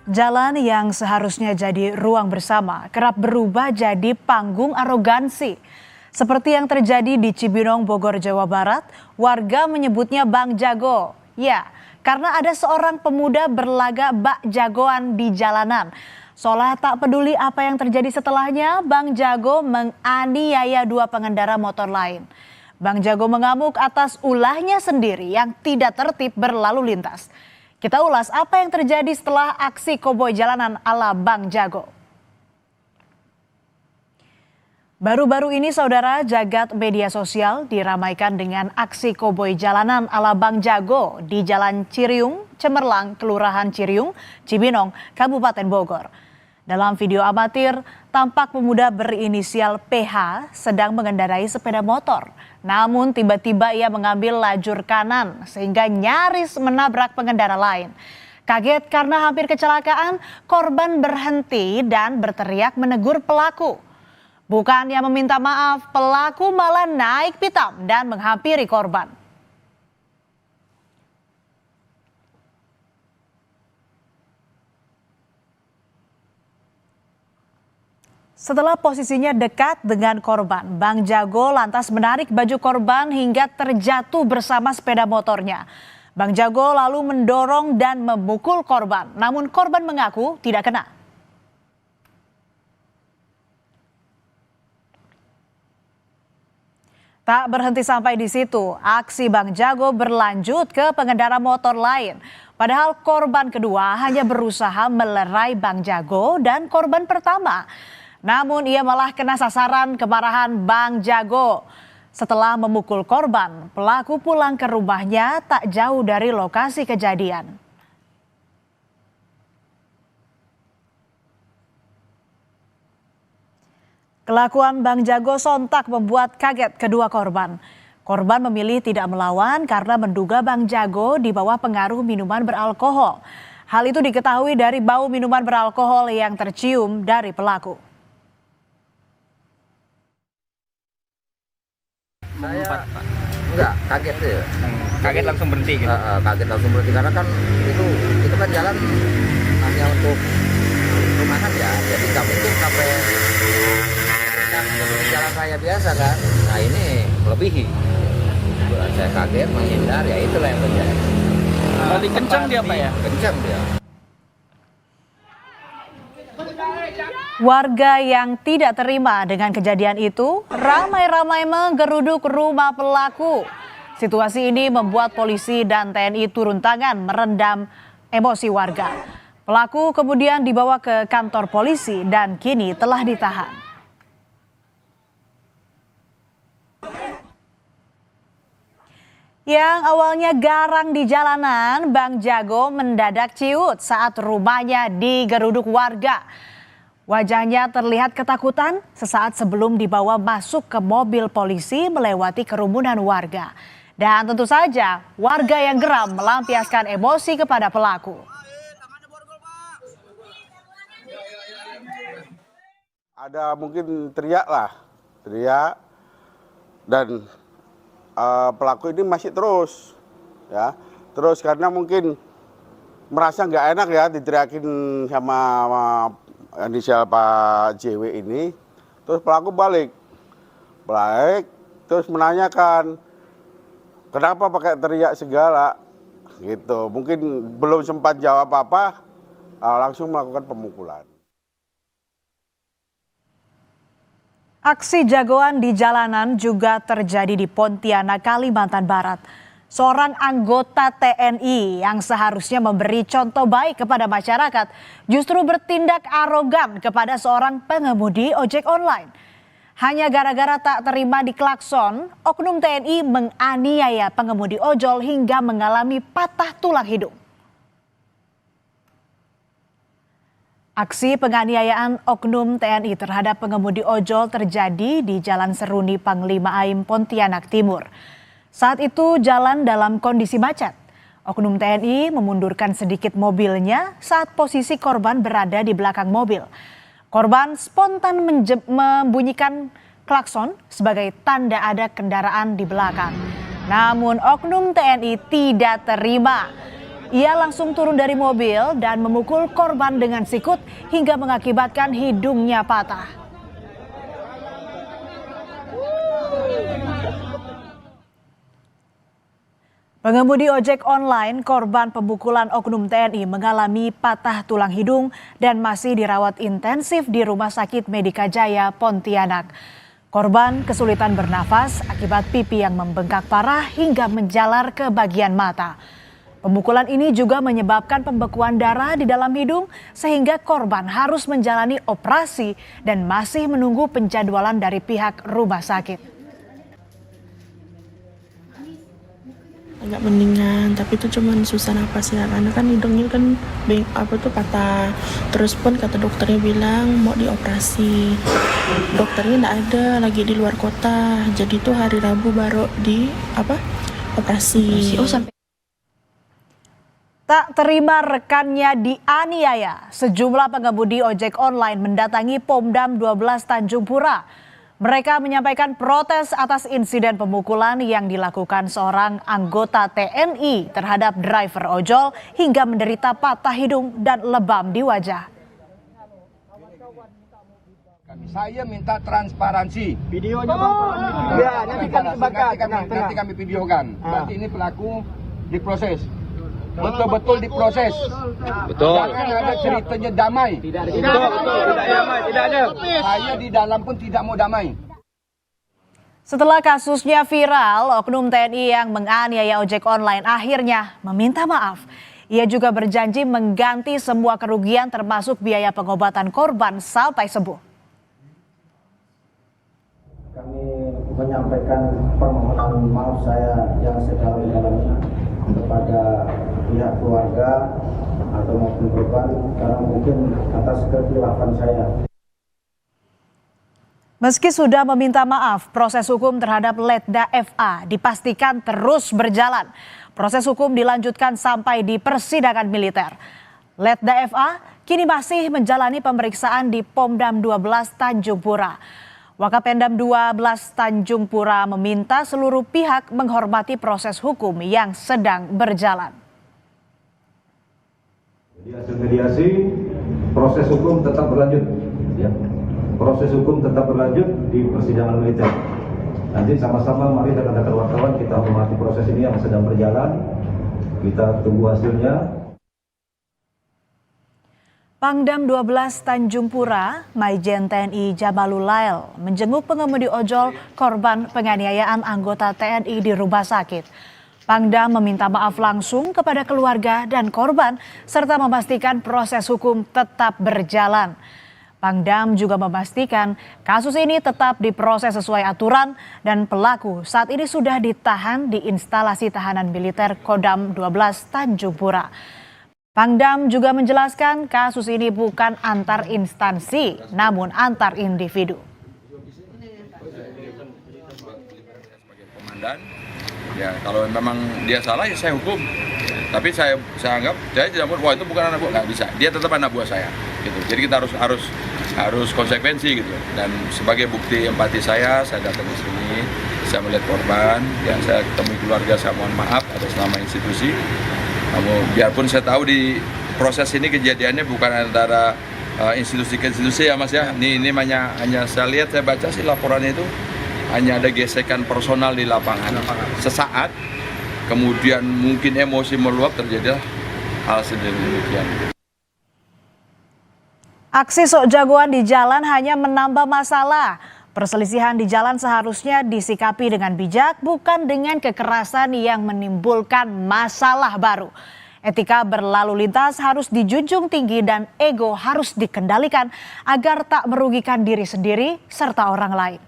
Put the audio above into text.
Jalan yang seharusnya jadi ruang bersama kerap berubah jadi panggung arogansi. Seperti yang terjadi di Cibinong, Bogor, Jawa Barat, warga menyebutnya Bang Jago. Ya, karena ada seorang pemuda berlagak bak jagoan di jalanan. Seolah tak peduli apa yang terjadi setelahnya, Bang Jago menganiaya dua pengendara motor lain. Bang Jago mengamuk atas ulahnya sendiri yang tidak tertib berlalu lintas. Kita ulas apa yang terjadi setelah aksi koboi jalanan ala Bang Jago. Baru-baru ini saudara, jagat media sosial diramaikan dengan aksi koboi jalanan ala Bang Jago di Jalan Ciriung, Cemerlang, Kelurahan Ciriung, Cibinong, Kabupaten Bogor. Dalam video amatir, tampak pemuda berinisial PH sedang mengendarai sepeda motor. Namun tiba-tiba ia mengambil lajur kanan sehingga nyaris menabrak pengendara lain. Kaget karena hampir kecelakaan, korban berhenti dan berteriak menegur pelaku. Bukannya meminta maaf, pelaku malah naik pitam dan menghampiri korban. Setelah posisinya dekat dengan korban, Bang Jago lantas menarik baju korban hingga terjatuh bersama sepeda motornya. Bang Jago lalu mendorong dan memukul korban, namun korban mengaku tidak kena. Tak berhenti sampai di situ, aksi Bang Jago berlanjut ke pengendara motor lain. Padahal korban kedua hanya berusaha melerai Bang Jago dan korban pertama. Namun ia malah kena sasaran kemarahan Bang Jago. Setelah memukul korban, pelaku pulang ke rumahnya tak jauh dari lokasi kejadian. Kelakuan Bang Jago sontak membuat kaget kedua korban. Korban memilih tidak melawan karena menduga Bang Jago di bawah pengaruh minuman beralkohol. Hal itu diketahui dari bau minuman beralkohol yang tercium dari pelaku. Saya enggak kaget ya. Kaget langsung berhenti gitu. Kaget langsung berhenti karena kan itu kan jalan hanya untuk rumahan ya. Jadi nggak mungkin sampai jalan raya biasa kan. Nah ini melebihi. Saya kaget menghindar ya itulah yang terjadi. Balik kencang dia Pak ya? Kencang dia. Warga yang tidak terima dengan kejadian itu ramai-ramai menggeruduk rumah pelaku. Situasi ini membuat polisi dan TNI turun tangan merendam emosi warga. Pelaku kemudian dibawa ke kantor polisi dan kini telah ditahan. Yang awalnya garang di jalanan, Bang Jago mendadak ciut saat rumahnya digeruduk warga. Wajahnya terlihat ketakutan sesaat sebelum dibawa masuk ke mobil polisi melewati kerumunan warga. Dan tentu saja warga yang geram melampiaskan emosi kepada pelaku. Ada mungkin teriak dan pelaku ini masih terus karena mungkin merasa nggak enak ya diteriakin sama inisial Pak JW ini. Terus pelaku balik terus menanyakan kenapa pakai teriak segala gitu. Mungkin belum sempat jawab apa langsung melakukan pemukulan. Aksi jagoan di jalanan juga terjadi di Pontianak, Kalimantan Barat. Seorang anggota TNI yang seharusnya memberi contoh baik kepada masyarakat justru bertindak arogan kepada seorang pengemudi ojek online. Hanya gara-gara tak terima diklakson, oknum TNI menganiaya pengemudi ojol hingga mengalami patah tulang hidung. Aksi penganiayaan oknum TNI terhadap pengemudi ojol terjadi di Jalan Seruni Panglima Aim, Pontianak Timur. Saat itu jalan dalam kondisi macet. Oknum TNI memundurkan sedikit mobilnya saat posisi korban berada di belakang mobil. Korban spontan membunyikan klakson sebagai tanda ada kendaraan di belakang. Namun oknum TNI tidak terima. Ia langsung turun dari mobil dan memukul korban dengan sikut hingga mengakibatkan hidungnya patah. Pengemudi ojek online korban pemukulan oknum TNI mengalami patah tulang hidung dan masih dirawat intensif di Rumah Sakit Medika Jaya, Pontianak. Korban kesulitan bernafas akibat pipi yang membengkak parah hingga menjalar ke bagian mata. Pemukulan ini juga menyebabkan pembekuan darah di dalam hidung sehingga korban harus menjalani operasi dan masih menunggu penjadwalan dari pihak rumah sakit. Agak mendingan, tapi itu cuman susah napas ya, karena kan hidungnya kan patah. Terus pun kata dokternya bilang mau dioperasi. Dokternya nggak ada, lagi di luar kota. Jadi tuh hari Rabu baru operasi. Tak terima rekannya dianiaya, sejumlah pengemudi ojek online mendatangi Pomdam 12 Tanjung Pura. Mereka menyampaikan protes atas insiden pemukulan yang dilakukan seorang anggota TNI terhadap driver ojol hingga menderita patah hidung dan lebam di wajah. Saya minta transparansi. Videonya Bang. Ya, nanti kami videokan. Berarti ini pelaku diproses. Betul-betul diproses. Betul. Jangan ada ceritanya damai. Tidak damai, tidak ada. Saya di dalam pun tidak mau damai. Setelah kasusnya viral, oknum TNI yang menganiaya ojek online akhirnya meminta maaf. Ia juga berjanji mengganti semua kerugian termasuk biaya pengobatan korban sampai sembuh. Kami menyampaikan permohonan maaf saya yang sedalam-dalamnya kepada pihak keluarga atau maupun korban karena mungkin atas kekhilafan saya. Meski sudah meminta maaf, proses hukum terhadap Letda FA dipastikan terus berjalan. Proses hukum dilanjutkan sampai di persidangan militer. Letda FA kini masih menjalani pemeriksaan di Pomdam 12 Tanjung Pura. Wakapendam 12 Tanjung Pura meminta seluruh pihak menghormati proses hukum yang sedang berjalan. Jadi hasil mediasi, proses hukum tetap berlanjut. Ya. Proses hukum tetap berlanjut di persidangan militer. Nanti sama-sama mari rekan-rekan wartawan kita hormati proses ini yang sedang berjalan. Kita tunggu hasilnya. Pangdam 12 Tanjung Pura, Maijen TNI Jamalul Lail menjenguk pengemudi ojol korban penganiayaan anggota TNI di rumah sakit. Pangdam meminta maaf langsung kepada keluarga dan korban serta memastikan proses hukum tetap berjalan. Pangdam juga memastikan kasus ini tetap diproses sesuai aturan dan pelaku saat ini sudah ditahan di instalasi tahanan militer Kodam 12 Tanjung Pura. Pangdam juga menjelaskan kasus ini bukan antar instansi, namun antar individu. Sebagai komandan, ya kalau memang dia salah ya saya hukum. Tapi saya anggap saya tidak mau, wah itu bukan anak buah, nggak bisa. Dia tetap anak buah saya, gitu. Jadi kita harus konsekuensi gitu. Dan sebagai bukti empati saya datang ke sini, saya melihat korban, ya saya ketemu keluarga, saya mohon maaf atas nama institusi. Biarpun saya tahu di proses ini kejadiannya bukan antara institusi ke institusi ya Mas ya. Ini hanya saya lihat, saya baca sih laporannya itu hanya ada gesekan personal di lapangan. Sesaat, kemudian mungkin emosi meluap, terjadilah hal sedemikian. Aksi sok jagoan di jalan hanya menambah masalah. Perselisihan di jalan seharusnya disikapi dengan bijak, bukan dengan kekerasan yang menimbulkan masalah baru. Etika berlalu lintas harus dijunjung tinggi dan ego harus dikendalikan agar tak merugikan diri sendiri serta orang lain.